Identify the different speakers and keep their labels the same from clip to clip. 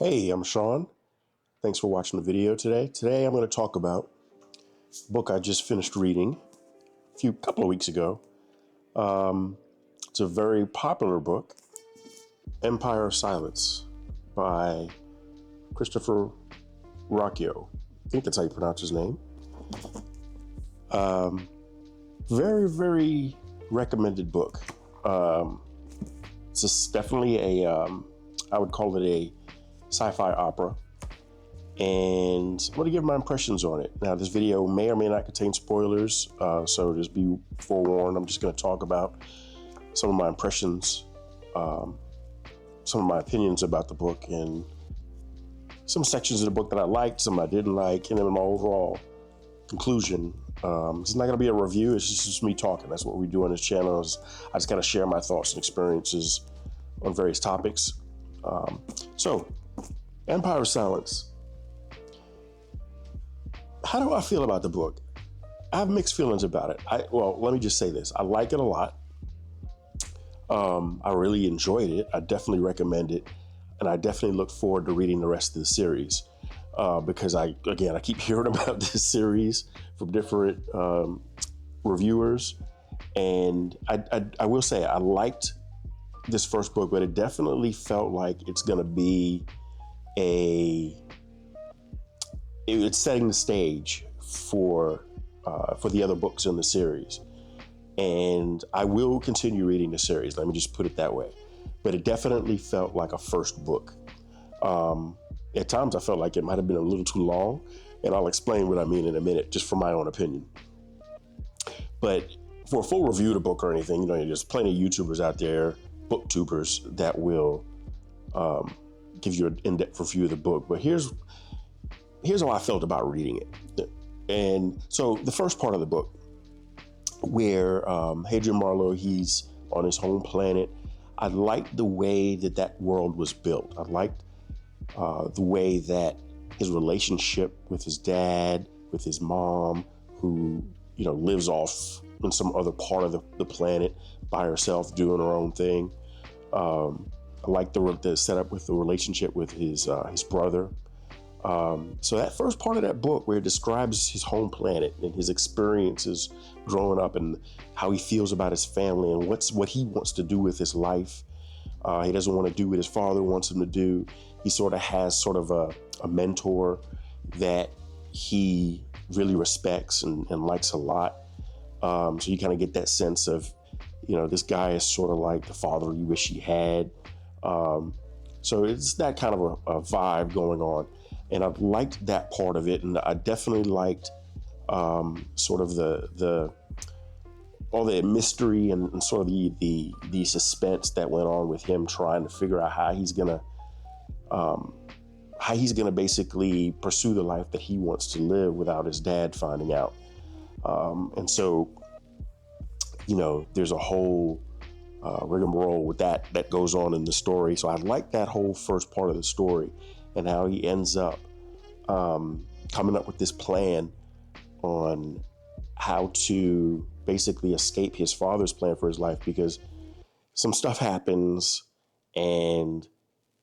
Speaker 1: Hey, I'm Sean. Thanks for watching the video today. Today I'm going to talk about a book I just finished reading a couple of weeks ago. It's a very popular book, Empire of Silence by Christopher Ruocchio. I think that's how you pronounce his name. Very, very recommended book. It's definitely I would call it a sci-fi opera. And I'm going to give my impressions on it. Now, this video may or may not contain spoilers, so just be forewarned. I'm just going to talk about some of my impressions, some of my opinions about the book, and some sections of the book that I liked, some I didn't like, and then my overall conclusion. It's not going to be a review. It's just me talking. That's what we do on this channel. I just kind of share my thoughts and experiences on various topics. So, Empire of Silence. How do I feel about the book? I have mixed feelings about it. Well, let me just say this. I like it a lot. I really enjoyed it. I definitely recommend it. And I definitely look forward to reading the rest of the series. Because I keep hearing about this series from different reviewers. And I will say I liked this first book, but it definitely felt like it's going to be it's setting the stage for the other books in the series. And I will continue reading the series. Let me just put it that way. But it definitely felt like a first book. At times I felt like it might have been a little too long, and I'll explain what I mean in a minute, just from my own opinion. But for a full review of the book or anything, there's plenty of YouTubers out there, BookTubers, that will give you an in-depth review of the book. But here's how I felt about reading it. And so the first part of the book, where Hadrian Marlowe, he's on his home planet, I liked the way that world was built. I liked the way that his relationship with his dad, with his mom, who lives off in some other part of the planet by herself doing her own thing. I like the setup with the relationship with his brother. So that first part of that book, where it describes his home planet and his experiences growing up and how he feels about his family and what he wants to do with his life. He doesn't want to do what his father wants him to do. He sort of has a mentor that he really respects and likes a lot. So you kind of get that sense of, this guy is sort of like the father you wish he had. So it's that kind of a vibe going on. And I liked that part of it. And I definitely liked sort of all the mystery and sort of the suspense that went on with him trying to figure out how he's gonna basically pursue the life that he wants to live without his dad finding out. And so, there's a whole rigmarole with that goes on in the story. So I like that whole first part of the story and how he ends up coming up with this plan on how to basically escape his father's plan for his life, because some stuff happens and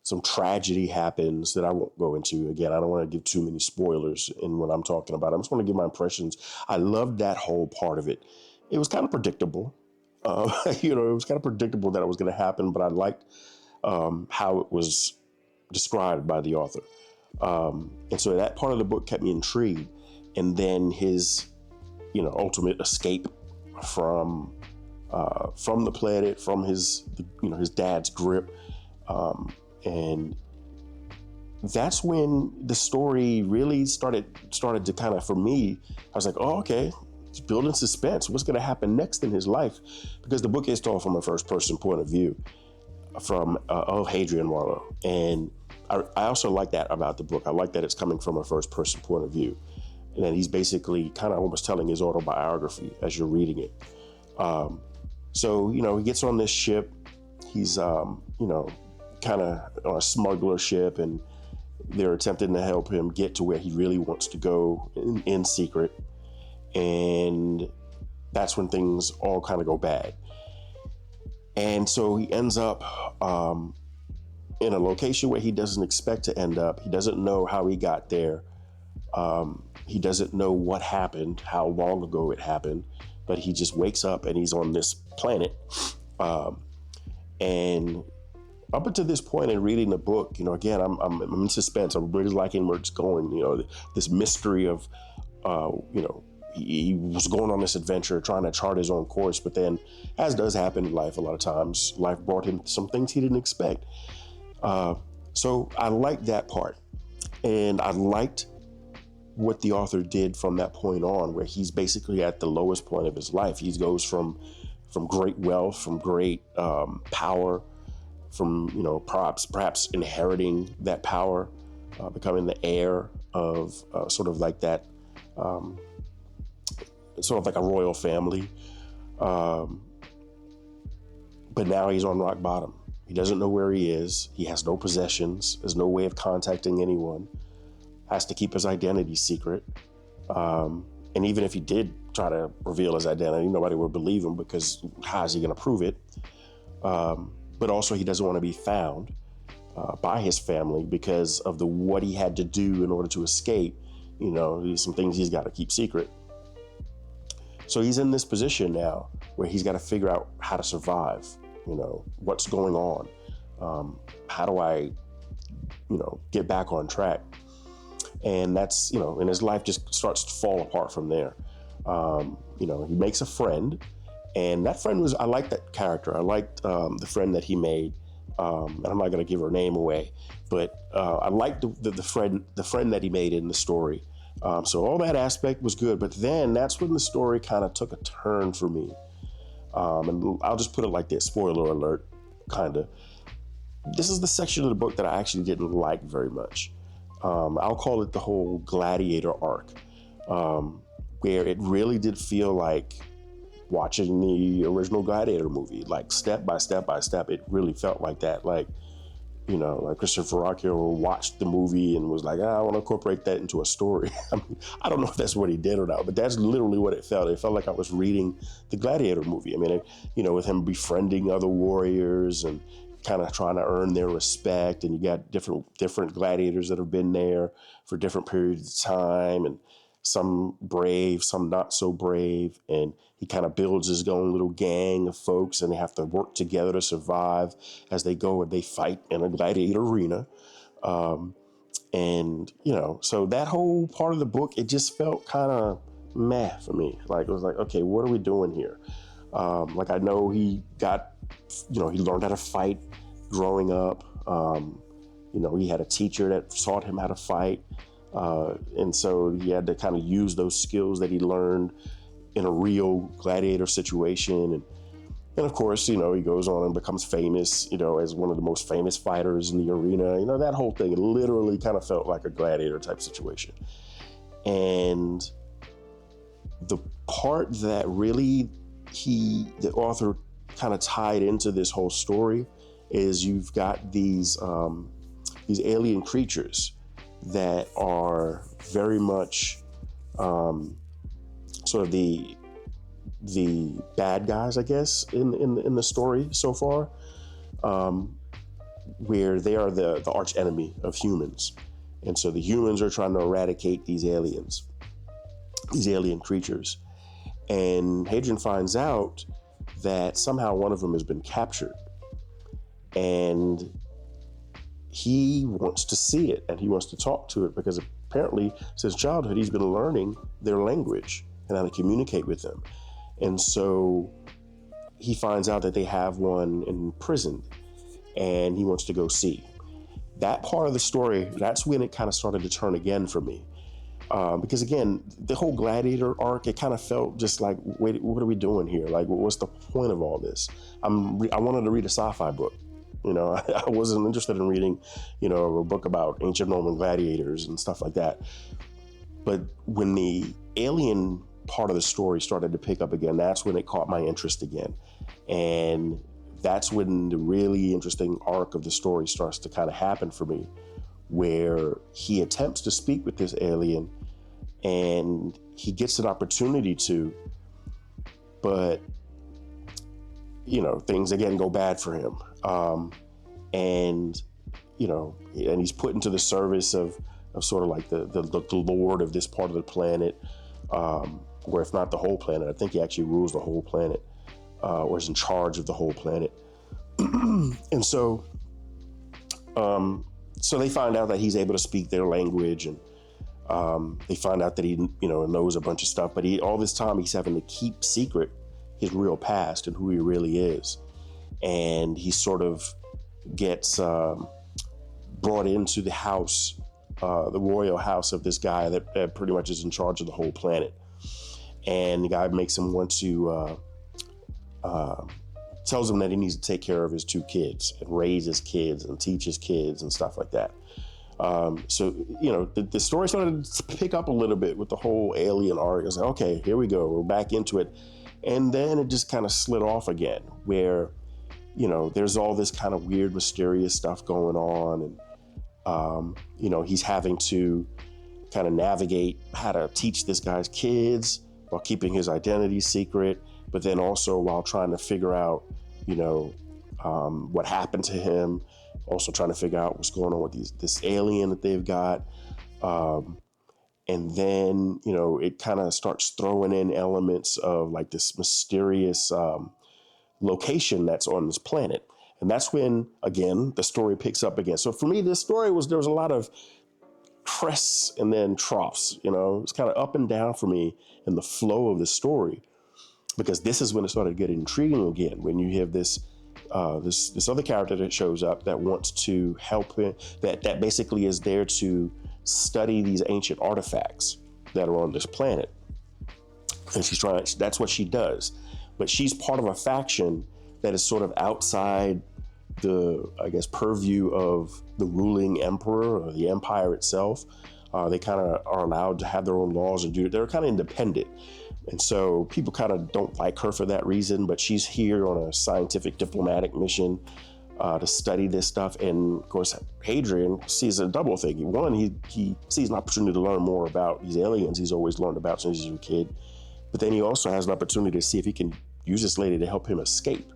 Speaker 1: some tragedy happens that I won't go into. Again, I don't want to give too many spoilers in what I'm talking about. I just want to give my impressions. I loved that whole part of it. It was kind of predictable. It was kind of predictable that it was going to happen, but I liked how it was described by the author. And so that part of the book kept me intrigued. And then his, ultimate escape from the planet, from his dad's grip. And that's when the story really started to kind of, for me, I was like, oh, okay, it's building suspense. What's going to happen next in his life? Because the book is told from a first person point of view of Hadrian Marlowe. And I also like that about the book. I like that it's coming from a first person point of view. And then he's basically kind of almost telling his autobiography as you're reading it. So, he gets on this ship. He's, kind of on a smuggler ship, and they're attempting to help him get to where he really wants to go in secret. And that's when things all kind of go bad. And so he ends up in a location where he doesn't expect to end up. He doesn't know how he got there. He doesn't know what happened, how long ago it happened, but he just wakes up and he's on this planet. And up until this point in reading the book, again, I'm in suspense. I'm really liking where it's going. This mystery of, he was going on this adventure, trying to chart his own course. But then, as does happen in life, a lot of times, life brought him some things he didn't expect. So I liked that part, and I liked what the author did from that point on, where he's basically at the lowest point of his life. He goes from great wealth, from great power, from perhaps inheriting that power, becoming the heir of sort of like that, sort of like a royal family. But now he's on rock bottom. He doesn't know where he is. He has no possessions. There's no way of contacting anyone. Has to keep his identity secret. And even if he did try to reveal his identity, nobody would believe him, because how is he going to prove it? But also, he doesn't want to be found by his family because of what he had to do in order to escape. Some things he's got to keep secret. So he's in this position now where he's got to figure out how to survive. What's going on? How do I, get back on track? And that's, and his life just starts to fall apart from there. He makes a friend, and that friend I liked that character. I liked the friend that he made. And I'm not going to give her name away, but I liked the friend that he made in the story. So all that aspect was good, but then that's when the story kind of took a turn for me. And I'll just put it like this, spoiler alert, kind of. This is the section of the book that I actually didn't like very much. I'll call it the whole gladiator arc, where it really did feel like watching the original Gladiator movie, like step by step by step. It really felt like that. Like Christopher Ruocchio watched the movie and was like, I want to incorporate that into a story. I don't know if that's what he did or not, but that's literally what it felt. It felt like I was reading the Gladiator movie. With him befriending other warriors and kind of trying to earn their respect. And you got different gladiators that have been there for different periods of time, and some brave, some not so brave. And he kind of builds his own little gang of folks, and they have to work together to survive as they go and they fight in a gladiator arena. So that whole part of the book, it just felt kind of meh for me. Like, it was like, okay, what are we doing here? I know he got, he learned how to fight growing up. He had a teacher that taught him how to fight. And so he had to kind of use those skills that he learned in a real gladiator situation. And of course, he goes on and becomes famous, as one of the most famous fighters in the arena. That whole thing literally kind of felt like a gladiator type situation. And the part that really the author kind of tied into this whole story is you've got these alien creatures that are very much sort of the bad guys, I guess, in the story so far, where they are the arch enemy of humans. And so the humans are trying to eradicate these alien creatures. And Hadrian finds out that somehow one of them has been captured. And he wants to see it, and he wants to talk to it, because apparently since childhood he's been learning their language and how to communicate with them. And so he finds out that they have one imprisoned, and he wants to go see. That part of the story, that's when it kind of started to turn again for me. Because again, the whole gladiator arc, it kind of felt just like, wait, what are we doing here? Like, what's the point of all this? I wanted to read a sci-fi book. I wasn't interested in reading, a book about ancient Roman gladiators and stuff like that. But when the alien part of the story started to pick up again, that's when it caught my interest again. And that's when the really interesting arc of the story starts to kind of happen for me, where he attempts to speak with this alien and he gets an opportunity to, but things again go bad for him. And and he's put into the service of sort of like the lord of this part of the planet, or if not the whole planet. I think he actually rules the whole planet, or is in charge of the whole planet. And so they find out that he's able to speak their language, and they find out that he, knows a bunch of stuff, but all this time he's having to keep secret his real past and who he really is. And he sort of gets brought into the house, the royal house of this guy that pretty much is in charge of the whole planet. And the guy makes him want to, tells him that he needs to take care of his 2 kids and raise his kids and teach his kids and stuff like that. So, the story started to pick up a little bit with the whole alien arc. I was like, okay, here we go. We're back into it. And then it just kind of slid off again, where, there's all this kind of weird, mysterious stuff going on. And, he's having to kind of navigate how to teach this guy's kids while keeping his identity secret, but then also while trying to figure out, what happened to him, also trying to figure out what's going on with this alien that they've got. And then, it kind of starts throwing in elements of like this mysterious location that's on this planet. And that's when, again, the story picks up again. So for me, this story there was a lot of crests and then troughs, it's kind of up and down for me in the flow of the story, because this is when it started getting intriguing again, when you have this other character that shows up that wants to help him, that basically is there to study these ancient artifacts that are on this planet. And that's what she does. But she's part of a faction that is sort of outside the, I guess, purview of the ruling emperor or the empire itself. They kind of are allowed to have their own laws and they're kind of independent. And so people kind of don't like her for that reason, but she's here on a scientific diplomatic mission to study this stuff. And of course, Hadrian sees a double thing. One, he sees an opportunity to learn more about these aliens he's always learned about since he was a kid. But then he also has an opportunity to see if he can use this lady to help him escape.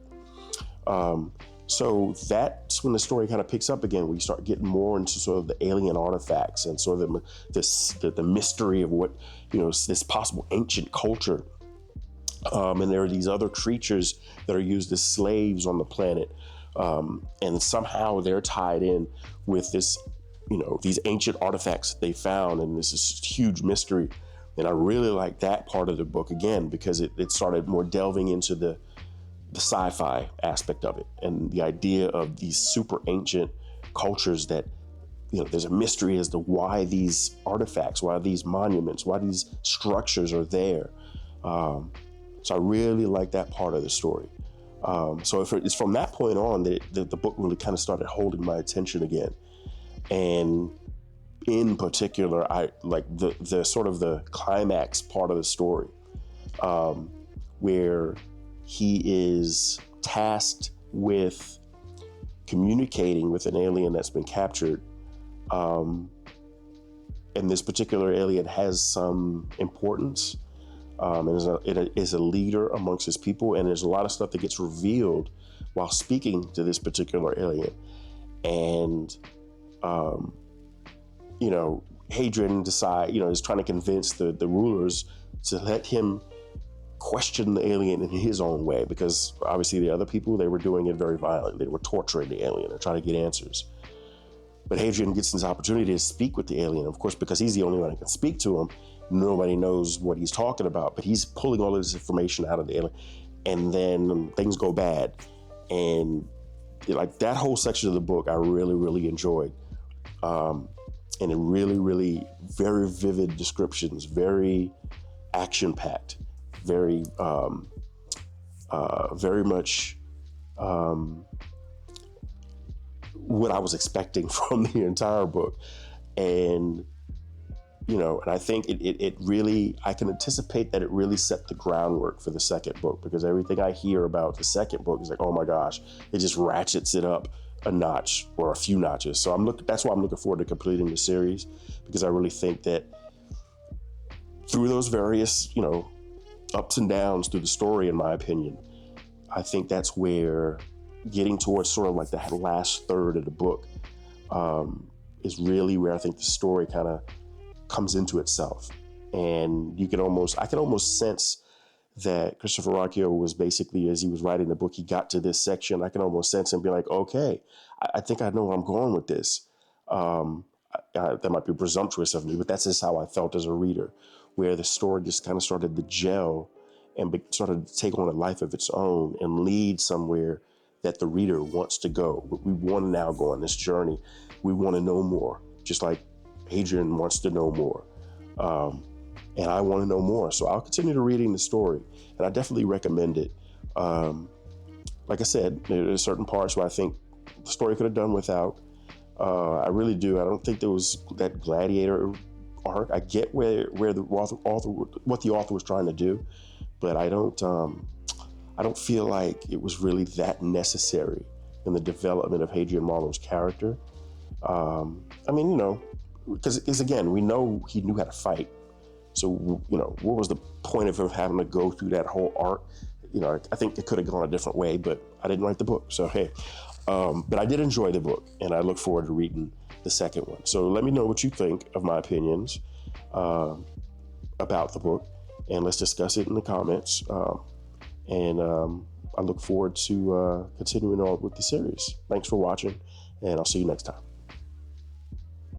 Speaker 1: So that's when the story kind of picks up again. We start getting more into sort of the alien artifacts and sort of the mystery of what, this possible ancient culture. And there are these other creatures that are used as slaves on the planet. And somehow they're tied in with this, these ancient artifacts they found. And this is huge mystery. And I really like that part of the book again, because it started more delving into the sci-fi aspect of it and the idea of these super ancient cultures that, there's a mystery as to why these artifacts, why these monuments, why these structures are there. So I really like that part of the story. So it's from that point on that the book really kind of started holding my attention again. And in particular, I like the sort of the climax part of the story, where he is tasked with communicating with an alien that's been captured. And this particular alien has some importance, and is a leader amongst his people. And there's a lot of stuff that gets revealed while speaking to this particular alien. And, Hadrian is trying to convince the rulers to let him question the alien in his own way, because obviously the other people, they were doing it very violently. They were torturing the alien and trying to get answers. But Hadrian gets this opportunity to speak with the alien, of course, because he's the only one that can speak to him. Nobody knows what he's talking about, but he's pulling all of this information out of the alien. And then things go bad. And like that whole section of the book, I really, really enjoyed. And it really, really very vivid descriptions, very action-packed, very much what I was expecting from the entire book. And, and I think it really, I can anticipate that it really set the groundwork for the second book, because everything I hear about the second book is like, oh my gosh, it just ratchets it up a notch or a few notches. So that's why I'm looking forward to completing the series, because I really think that through those various, ups and downs through the story, in my opinion, I think that's where getting towards sort of like the last third of the book, is really where I think the story kind of comes into itself. And I can almost sense that Christopher Ruocchio was basically, as he was writing the book, he got to this section. I can almost sense him be like, okay, I think I know where I'm going with this. That might be presumptuous of me, but that's just how I felt as a reader, where the story just kind of started to gel and started to take on a life of its own and lead somewhere that the reader wants to go. We want to now go on this journey. We want to know more, just like Adrian wants to know more. And I want to know more. So I'll continue to reading the story, and I definitely recommend it. Like I said, there's certain parts where I think the story could have done without. I really do. I don't think there was that gladiator arc. I get where the author what the author was trying to do, but I don't feel like it was really that necessary in the development of Hadrian Marlowe's character. I mean, because again, we know he knew how to fight. So, what was the point of him having to go through that whole arc? I think it could have gone a different way, but I didn't write the book. So, hey, but I did enjoy the book, and I look forward to reading the second one. So let me know what you think of my opinions about the book, and let's discuss it in the comments. And I look forward to continuing on with the series. Thanks for watching, and I'll see you next time.